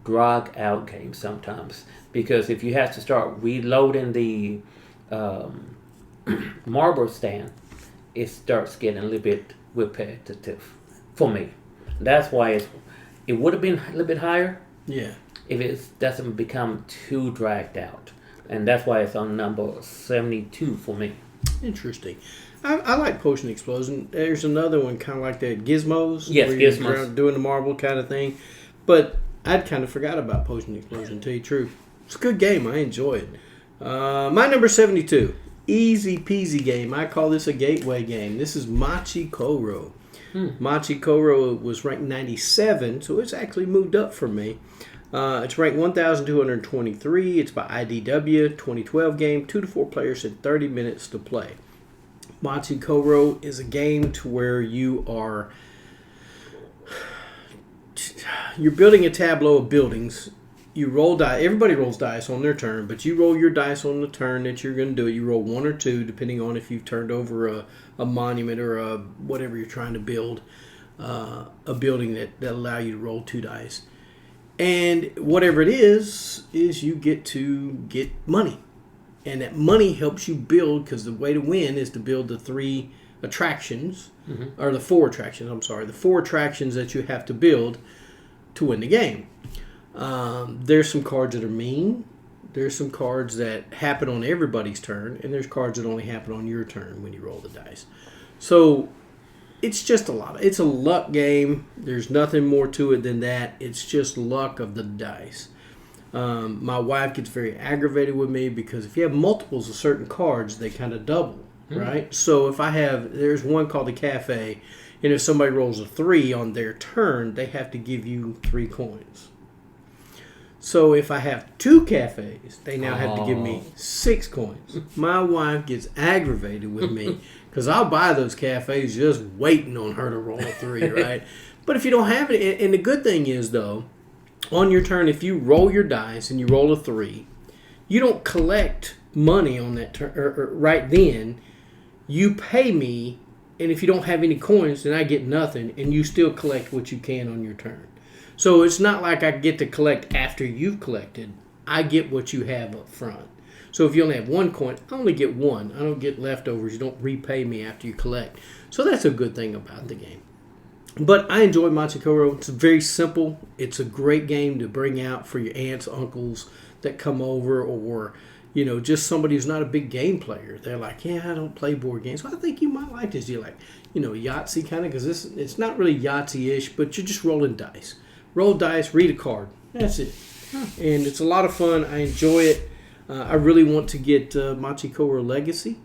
drag-out game sometimes. Because if you have to start reloading the marble stand, it starts getting a little bit repetitive for me. That's why it would have been a little bit higher if it doesn't become too dragged out. And that's why it's on number 72 for me. Interesting. I like Potion Explosion. There's another one kind of like that, Gizmos. Yes, where Gizmos. You're doing the marble kind of thing. But I'd kind of forgot about Potion Explosion, to tell you the truth. It's a good game. I enjoy it. My number 72. Easy peasy game. I call this a gateway game. This is Machi Koro. Machi Koro was ranked 97, so it's actually moved up for me. It's ranked 1,223. It's by IDW, 2012 game, 2 to 4 players and 30 minutes to play. Machi Koro is a game to where you're building a tableau of buildings. You roll dice. Everybody rolls dice on their turn, but you roll your dice on the turn that you're going to do it. You roll 1 or 2, depending on if you've turned over a monument or whatever you're trying to build, a building that allow you to roll 2 dice. And whatever it is you get to get money. And that money helps you build, because the way to win is to build the 3 attractions, or the 4 attractions, the 4 attractions that you have to build to win the game. There's some cards that are mean. There's some cards that happen on everybody's turn, and there's cards that only happen on your turn when you roll the dice. So it's just it's a luck game. There's nothing more to it than that. It's just luck of the dice. My wife gets very aggravated with me because if you have multiples of certain cards, they kind of double, right? So if there's one called the Cafe, and if somebody rolls a 3 on their turn, they have to give you 3 coins. So if I have 2 cafes, they now have to give me 6 coins. My wife gets aggravated with me because I'll buy those cafes just waiting on her to roll a 3, right? But if you don't have it, and the good thing is, though, on your turn, if you roll your dice and you roll a 3, you don't collect money on that turn or right then. You pay me, and if you don't have any coins, then I get nothing, and you still collect what you can on your turn. So it's not like I get to collect after you've collected. I get what you have up front. So if you only have 1 coin, I only get 1. I don't get leftovers. You don't repay me after you collect. So that's a good thing about the game. But I enjoy Machikoro. It's very simple. It's a great game to bring out for your aunts, uncles that come over, or just somebody who's not a big game player. They're like, yeah, I don't play board games. Well, I think you might like this. You're like, Yahtzee kind of, because it's not really Yahtzee-ish, but you're just rolling dice. Roll dice, read a card. That's it. And it's a lot of fun. I enjoy it. I really want to get Machikoro Legacy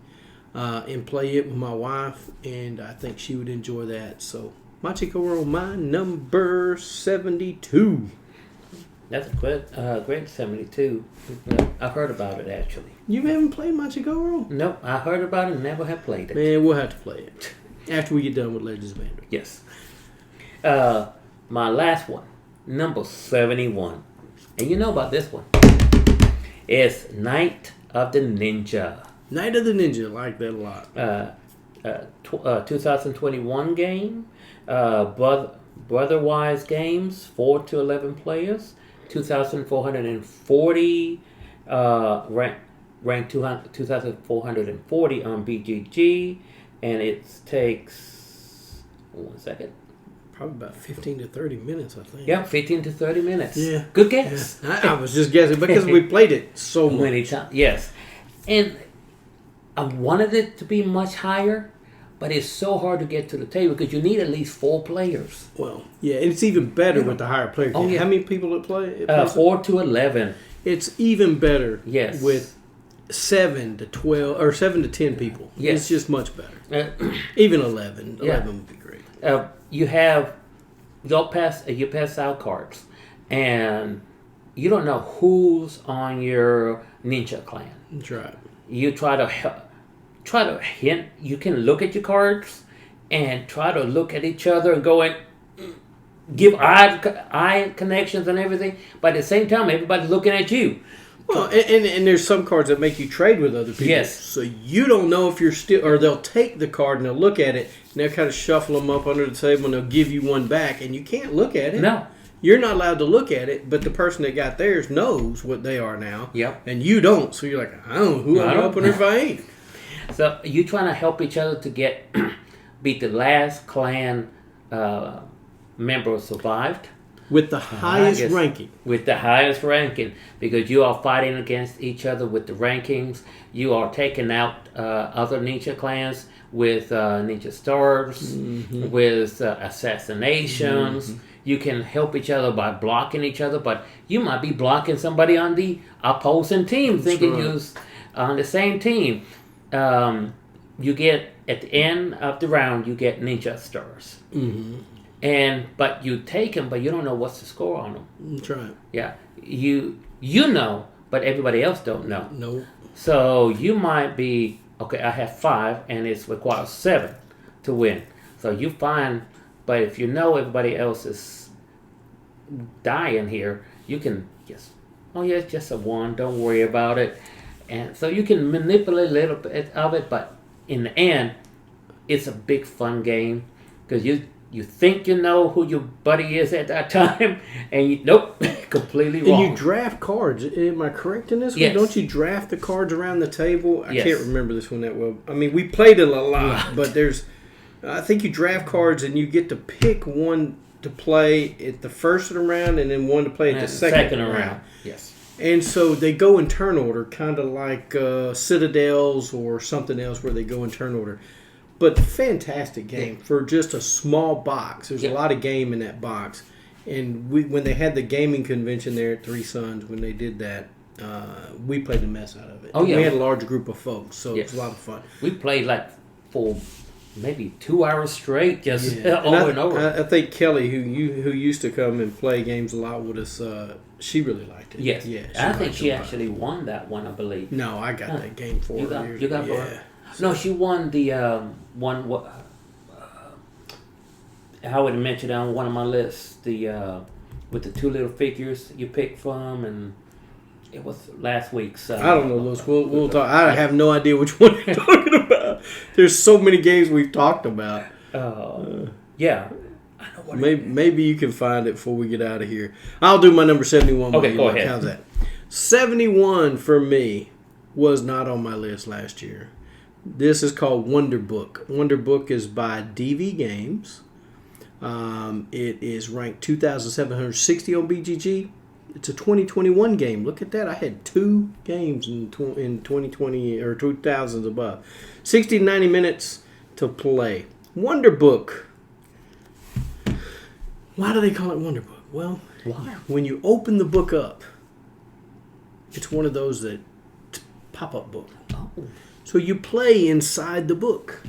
and play it with my wife, and I think she would enjoy that. So Machikoro, my number 72. That's a great 72. I've heard about it, actually. You haven't played Machikoro? Nope, I heard about it and never have played it. Man, we'll have to play it after we get done with Legends of Mandarin. Yes. My last one, number 71. And you know about this one. It's Night of the Ninja. Night of the Ninja, I like that a lot. 2021 game. Brotherwise Games, 4 to 11 players. 2,440, ranked 2,440 on BGG, and it takes 1 second. Probably about 15 to 30 minutes, I think. Yeah, 15 to 30 minutes. Yeah. Good guess. Yeah. I was just guessing because we played it so many times. Yes. And I wanted it to be much higher, but it's so hard to get to the table because you need at least 4 players. Well, yeah, it's even better with the higher player count. Oh, yeah. How many people that play? 4 to 11. It's even better Yes. with 7 to 12 or 7 to 10 people. Yes. It's just much better. Even 11. 11 would be great. You pass out cards, and you don't know who's on your ninja clan. That's right. You try to hint. You can look at your cards and try to look at each other and go and give eye connections and everything. But at the same time, everybody's looking at you. Well, and there's some cards that make you trade with other people. Yes. So you don't know if you're still, or they'll take the card and they'll look at it and they'll kind of shuffle them up under the table and they'll give you one back and you can't look at it. No. You're not allowed to look at it, but the person that got theirs knows what they are now. Yep. And you don't. So you're like, I don't know who I'm opening if I ain't. So you're trying to help each other to beat the last clan member who survived. With the highest ranking. With the highest ranking. Because you are fighting against each other with the rankings. You are taking out other ninja clans with ninja stars, with assassinations. You can help each other by blocking each other, but you might be blocking somebody on the opposing team, thinking you're on the same team. You get, at the end of the round, you get ninja stars. But you take them, but you don't know what's the score on them. That's right. Yeah, you know, but everybody else don't know. No. So you might be, okay, I have 5, and it requires 7 to win. So you find, but if you know everybody else is dying here, you can just, it's just a 1, don't worry about it. And so you can manipulate a little bit of it, but in the end, it's a big fun game because you think you know who your buddy is at that time, and nope, completely wrong. And you draft cards. Am I correct in this one? Yes. Don't you draft the cards around the table? I Yes. can't remember this one that well. I mean, we played it a lot, but I think you draft cards and you get to pick one to play at the first of the round and then one to play at the second round. Yes. And so they go in turn order, kind of like Citadels or something else where they go in turn order. But fantastic game for just a small box. There's a lot of game in that box. And when they had the gaming convention there at Three Sons, when they did that, we played the mess out of it. Oh, yeah. We had a large group of folks, so it was a lot of fun. We played like for maybe 2 hours straight, just over and over. I think Kelly, who used to come and play games a lot with us, she really liked it. Yes. Yeah, I think she actually won that one, I believe. No, I got that game for her. You got her? No, she won the I would mention on one of my lists the with the 2 little figures you pick from, and it was last week's. I don't know, Lewis. We'll talk. I have no idea which one you're talking about. There's so many games we've talked about. Yeah. I know what maybe you can find it before we get out of here. I'll do my number 71. Okay, go ahead. How's that? 71 for me was not on my list last year. This is called Wonder Book. Wonder Book is by DV Games. It is ranked 2,760 on BGG. It's a 2021 game. Look at that. I had 2 games in 2020 or 2000s above. 60 to 90 minutes to play. Wonder Book. Why do they call it Wonder Book? Well, Why? When you open the book up, it's one of those that pop-up book. Oh. So you play inside the book.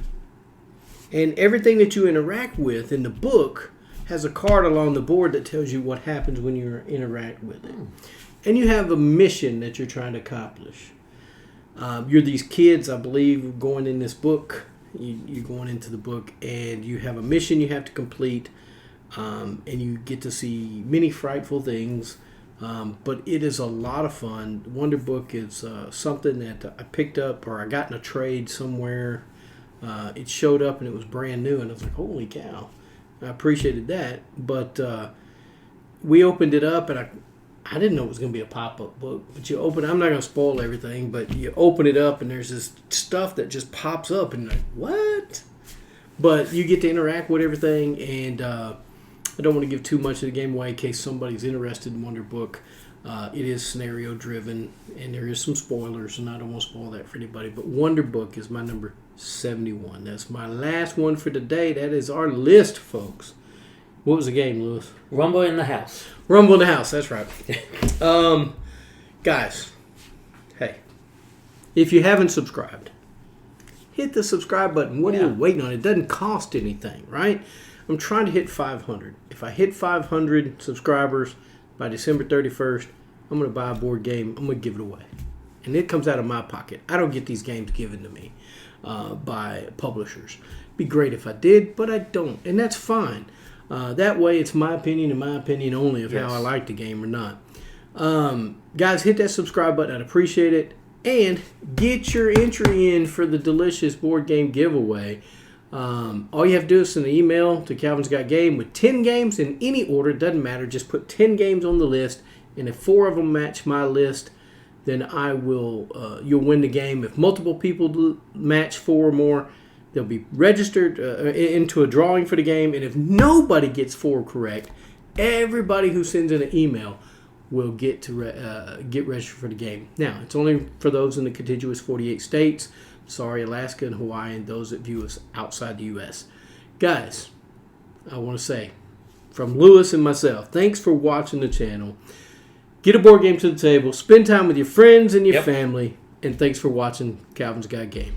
And everything that you interact with in the book has a card along the board that tells you what happens when you interact with it. And you have a mission that you're trying to accomplish. You're these kids, I believe, going in this book. You're going into the book, and you have a mission you have to complete. And you get to see many frightful things. But it is a lot of fun. Wonder Book is something that I picked up, or I got in a trade somewhere. It showed up and it was brand new, and I was like, holy cow. I appreciated that. But we opened it up, and I didn't know it was going to be a pop-up book. But you open it, I'm not going to spoil everything, but you open it up, and there's this stuff that just pops up, and you're like, what? But you get to interact with everything, and I don't want to give too much of the game away in case somebody's interested in Wonder Book. It is scenario driven, and there is some spoilers, and I don't want to spoil that for anybody. But Wonder Book is my number 71. That's my last one for today. That is our list, folks. What was the game, Lewis? Rumble in the House. Rumble in the House. That's right. Guys, hey, if you haven't subscribed, hit the subscribe button. What are you waiting on? It doesn't cost anything, right? I'm trying to hit 500. If I hit 500 subscribers by December 31st, I'm going to buy a board game. I'm going to give it away. And it comes out of my pocket. I don't get these games given to me by publishers. It'd be great if I did, but I don't. And that's fine. That way, it's my opinion and my opinion only of how I like the game or not. Guys, hit that subscribe button. I'd appreciate it. And get your entry in for the delicious board game giveaway. All you have to do is send an email to Calvin's Got Game with 10 games in any order. It doesn't matter. Just put 10 games on the list. And if 4 of them match my list, then I will. You'll win the game. If multiple people match 4 or more, they'll be registered into a drawing for the game. And if nobody gets 4 correct, everybody who sends in an email will get to get registered for the game. Now, it's only for those in the contiguous 48 states. Sorry, Alaska and Hawaii, and those that view us outside the U.S. Guys, I want to say, from Lewis and myself, thanks for watching the channel. Get a board game to the table. Spend time with your friends and your family. And thanks for watching Calvin's Got Game.